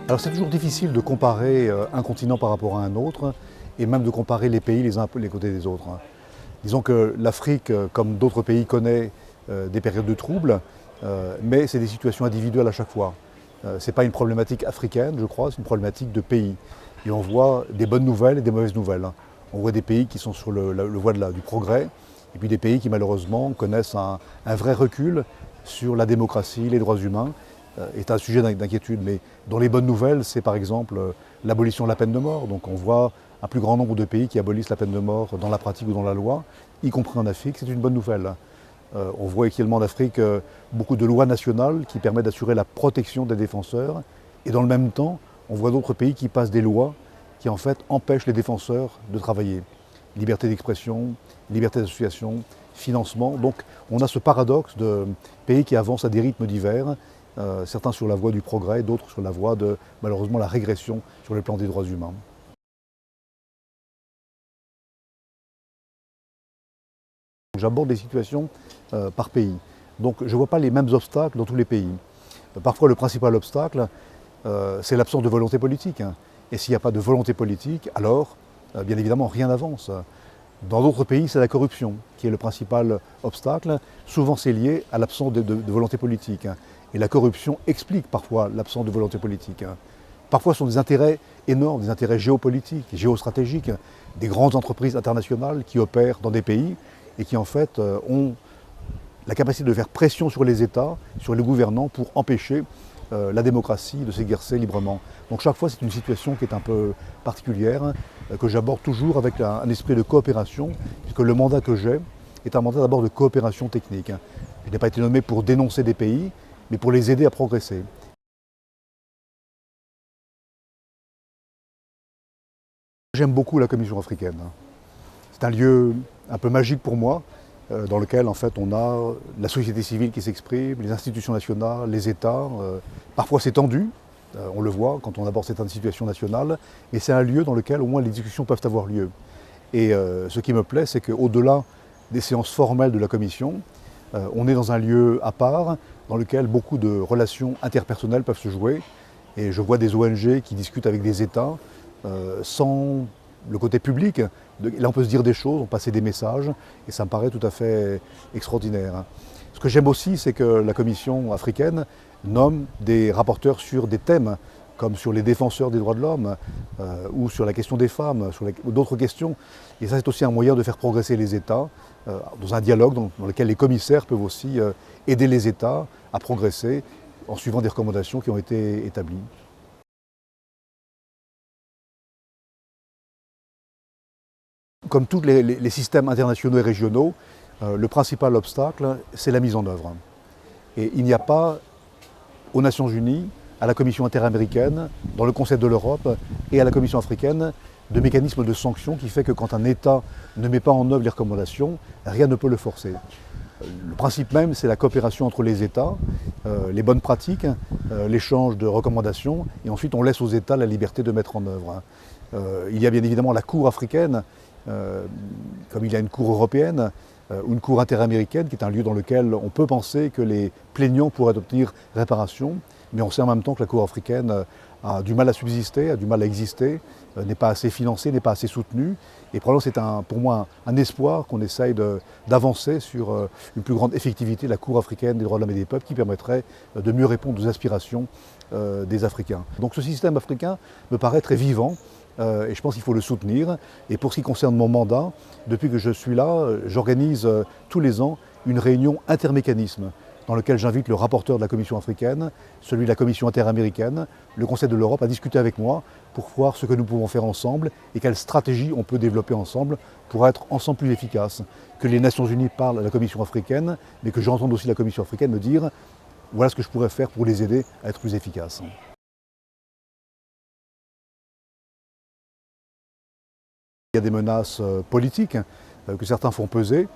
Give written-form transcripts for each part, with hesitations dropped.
Alors c'est toujours difficile de comparer un continent par rapport à un autre et même de comparer les pays les uns les côtés des autres. Disons que l'Afrique, comme d'autres pays, connaît des périodes de troubles, mais c'est des situations individuelles à chaque fois. Ce n'est pas une problématique africaine, je crois, c'est une problématique de pays. Et on voit des bonnes nouvelles et des mauvaises nouvelles. On voit des pays qui sont sur le voie du progrès, et puis des pays qui malheureusement connaissent un vrai recul sur la démocratie, les droits humains, est un sujet d'inquiétude. Mais dans les bonnes nouvelles, c'est par exemple l'abolition de la peine de mort. Donc on voit un plus grand nombre de pays qui abolissent la peine de mort dans la pratique ou dans la loi, y compris en Afrique, c'est une bonne nouvelle. On voit également en Afrique beaucoup de lois nationales qui permettent d'assurer la protection des défenseurs. Et dans le même temps, on voit d'autres pays qui passent des lois qui en fait empêchent les défenseurs de travailler. Liberté d'expression, liberté d'association, financement. Donc on a ce paradoxe de pays qui avancent à des rythmes divers, certains sur la voie du progrès, d'autres sur la voie de malheureusement la régression sur le plan des droits humains. J'aborde les situations par pays. Donc je ne vois pas les mêmes obstacles dans tous les pays. Parfois le principal obstacle, c'est l'absence de volonté politique. Et s'il n'y a pas de volonté politique, alors bien évidemment rien n'avance. Dans d'autres pays, c'est la corruption qui est le principal obstacle. Souvent c'est lié à l'absence de volonté politique. Et la corruption explique parfois l'absence de volonté politique. Parfois ce sont des intérêts énormes, des intérêts géopolitiques, géostratégiques, des grandes entreprises internationales qui opèrent dans des pays et qui en fait ont la capacité de faire pression sur les États, sur les gouvernants pour empêcher la démocratie de s'exercer librement. Donc chaque fois c'est une situation qui est un peu particulière, que j'aborde toujours avec un esprit de coopération, puisque le mandat que j'ai est un mandat d'abord de coopération technique. Je n'ai pas été nommé pour dénoncer des pays, mais pour les aider à progresser. J'aime beaucoup la Commission africaine. C'est un lieu un peu magique pour moi, dans lequel en fait on a la société civile qui s'exprime, les institutions nationales, les États. Parfois c'est tendu, on le voit quand on aborde certaines situations nationales, mais c'est un lieu dans lequel au moins les discussions peuvent avoir lieu. Et ce qui me plaît, c'est qu'au-delà des séances formelles de la Commission, on est dans un lieu à part, dans lequel beaucoup de relations interpersonnelles peuvent se jouer. Et je vois des ONG qui discutent avec des États sans le côté public. Là on peut se dire des choses, on passer des messages, et ça me paraît tout à fait extraordinaire. Ce que j'aime aussi, c'est que la Commission africaine nomme des rapporteurs sur des thèmes, comme sur les défenseurs des droits de l'homme, ou sur la question des femmes, ou d'autres questions. Et ça c'est aussi un moyen de faire progresser les États, dans un dialogue dans lequel les commissaires peuvent aussi aider les États à progresser en suivant des recommandations qui ont été établies. Comme tous les systèmes internationaux et régionaux, le principal obstacle, c'est la mise en œuvre. Et il n'y a pas aux Nations Unies, à la Commission interaméricaine, dans le Conseil de l'Europe et à la Commission africaine, de mécanisme de sanction qui fait que quand un État ne met pas en œuvre les recommandations, rien ne peut le forcer. Le principe même, c'est la coopération entre les États, les bonnes pratiques, l'échange de recommandations, et ensuite on laisse aux États la liberté de mettre en œuvre. Il y a bien évidemment la Cour africaine, comme il y a une Cour européenne, ou une Cour interaméricaine, qui est un lieu dans lequel on peut penser que les plaignants pourraient obtenir réparation, mais on sait en même temps que la Cour africaine a du mal à subsister, a du mal à exister, n'est pas assez financée, n'est pas assez soutenue. Et probablement c'est pour moi un espoir qu'on essaye d'avancer sur une plus grande effectivité de la Cour africaine des droits de l'homme et des peuples qui permettrait de mieux répondre aux aspirations des Africains. Donc ce système africain me paraît très vivant. Et je pense qu'il faut le soutenir. Et pour ce qui concerne mon mandat, depuis que je suis là, j'organise tous les ans une réunion intermécanisme dans laquelle j'invite le rapporteur de la Commission africaine, celui de la Commission interaméricaine, le Conseil de l'Europe à discuter avec moi pour voir ce que nous pouvons faire ensemble et quelles stratégies on peut développer ensemble pour être ensemble plus efficaces. Que les Nations Unies parlent à la Commission africaine, mais que j'entende aussi la Commission africaine me dire voilà ce que je pourrais faire pour les aider à être plus efficaces. Il y a des menaces politiques que certains font peser.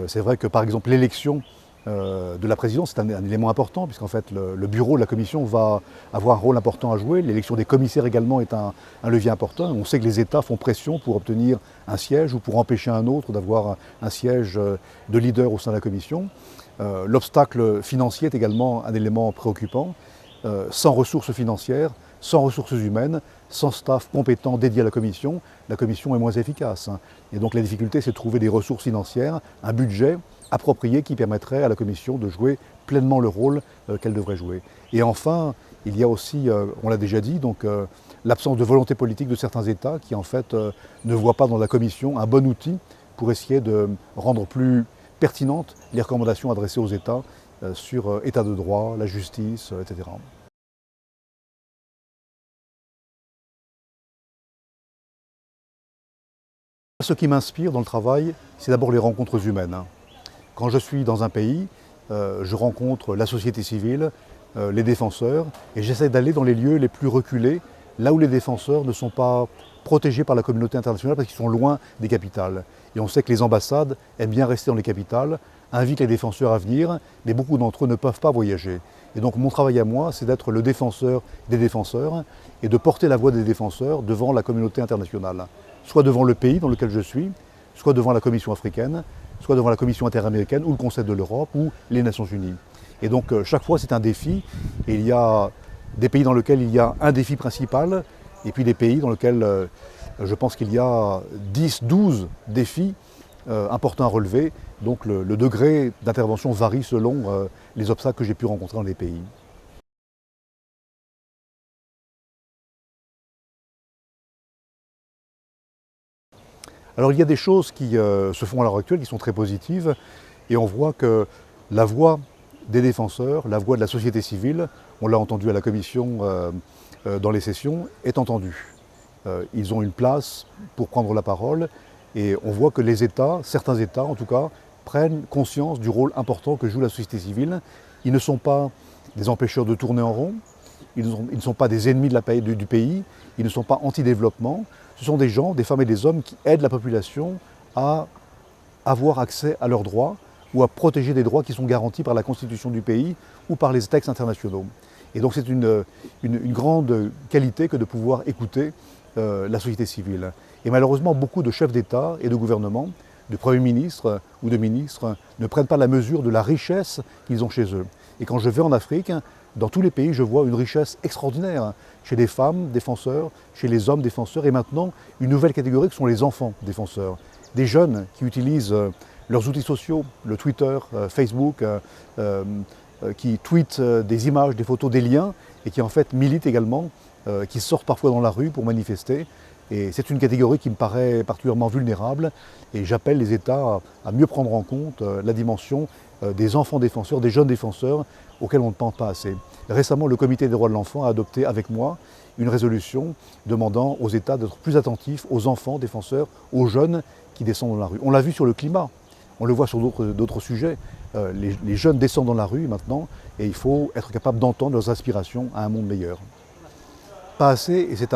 C'est vrai que par exemple l'élection de la présidence c'est un élément important puisqu'en fait le bureau de la commission va avoir un rôle important à jouer. L'élection des commissaires également est un levier important. On sait que les États font pression pour obtenir un siège ou pour empêcher un autre d'avoir un siège de leader au sein de la commission. L'obstacle financier est également un élément préoccupant. Sans ressources financières, sans ressources humaines, sans staff compétent dédié à la commission est moins efficace. Et donc la difficulté, c'est de trouver des ressources financières, un budget approprié qui permettrait à la commission de jouer pleinement le rôle qu'elle devrait jouer. Et enfin, il y a aussi, on l'a déjà dit, l'absence de volonté politique de certains États qui en fait ne voient pas dans la commission un bon outil pour essayer de rendre plus pertinentes les recommandations adressées aux États sur état de droit, la justice, etc. Ce qui m'inspire dans le travail, c'est d'abord les rencontres humaines. Quand je suis dans un pays, je rencontre la société civile, les défenseurs, et j'essaie d'aller dans les lieux les plus reculés, là où les défenseurs ne sont pas protégés par la communauté internationale parce qu'ils sont loin des capitales. Et on sait que les ambassades aiment bien rester dans les capitales, invitent les défenseurs à venir, mais beaucoup d'entre eux ne peuvent pas voyager. Et donc mon travail à moi, c'est d'être le défenseur des défenseurs et de porter la voix des défenseurs devant la communauté internationale, soit devant le pays dans lequel je suis, soit devant la Commission africaine, soit devant la Commission interaméricaine ou le Conseil de l'Europe ou les Nations Unies. Et donc chaque fois c'est un défi, et il y a des pays dans lesquels il y a un défi principal, et puis des pays dans lesquels je pense qu'il y a 10, 12 défis importants à relever. Donc le degré d'intervention varie selon les obstacles que j'ai pu rencontrer dans les pays. Alors il y a des choses qui se font à l'heure actuelle qui sont très positives, et on voit que la voix des défenseurs, la voix de la société civile, on l'a entendu à la commission dans les sessions, est entendue. Ils ont une place pour prendre la parole, et on voit que les États, certains États en tout cas, prennent conscience du rôle important que joue la société civile. Ils ne sont pas des empêcheurs de tourner en rond, ils ne sont pas des ennemis du pays, ils ne sont pas anti-développement. Ce sont des gens, des femmes et des hommes qui aident la population à avoir accès à leurs droits ou à protéger des droits qui sont garantis par la constitution du pays ou par les textes internationaux. Et donc c'est une grande qualité que de pouvoir écouter la société civile. Et malheureusement, beaucoup de chefs d'État et de gouvernement, de premiers ministres ou de ministres, ne prennent pas la mesure de la richesse qu'ils ont chez eux. Et quand je vais en Afrique, dans tous les pays, je vois une richesse extraordinaire chez les femmes défenseurs, chez les hommes défenseurs, et maintenant une nouvelle catégorie qui sont les enfants défenseurs. Des jeunes qui utilisent leurs outils sociaux, le Twitter, Facebook, qui tweetent des images, des photos, des liens, et qui en fait militent également, qui sortent parfois dans la rue pour manifester. Et c'est une catégorie qui me paraît particulièrement vulnérable, et j'appelle les États à mieux prendre en compte la dimension des enfants défenseurs, des jeunes défenseurs auxquels on ne pense pas assez. Récemment, le Comité des droits de l'enfant a adopté avec moi une résolution demandant aux États d'être plus attentifs aux enfants défenseurs, aux jeunes qui descendent dans la rue. On l'a vu sur le climat, on le voit sur d'autres sujets. Les jeunes descendent dans la rue maintenant, et il faut être capable d'entendre leurs aspirations à un monde meilleur. Pas assez, et c'est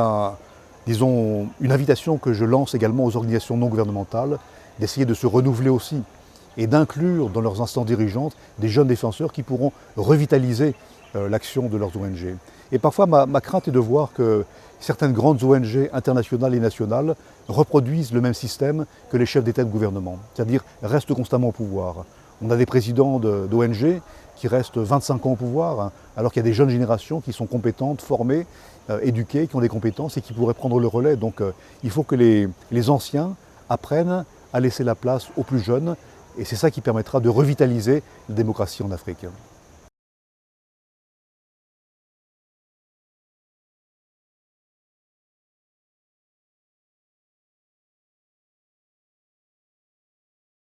une invitation que je lance également aux organisations non gouvernementales, d'essayer de se renouveler aussi et d'inclure dans leurs instances dirigeantes des jeunes défenseurs qui pourront revitaliser l'action de leurs ONG. Et parfois, ma crainte est de voir que certaines grandes ONG internationales et nationales reproduisent le même système que les chefs d'État et de gouvernement, c'est-à-dire restent constamment au pouvoir. On a des présidents d'ONG qui restent 25 ans au pouvoir, alors qu'il y a des jeunes générations qui sont compétentes, formées, éduquées, qui ont des compétences et qui pourraient prendre le relais. Donc il faut que les anciens apprennent à laisser la place aux plus jeunes, et c'est ça qui permettra de revitaliser la démocratie en Afrique.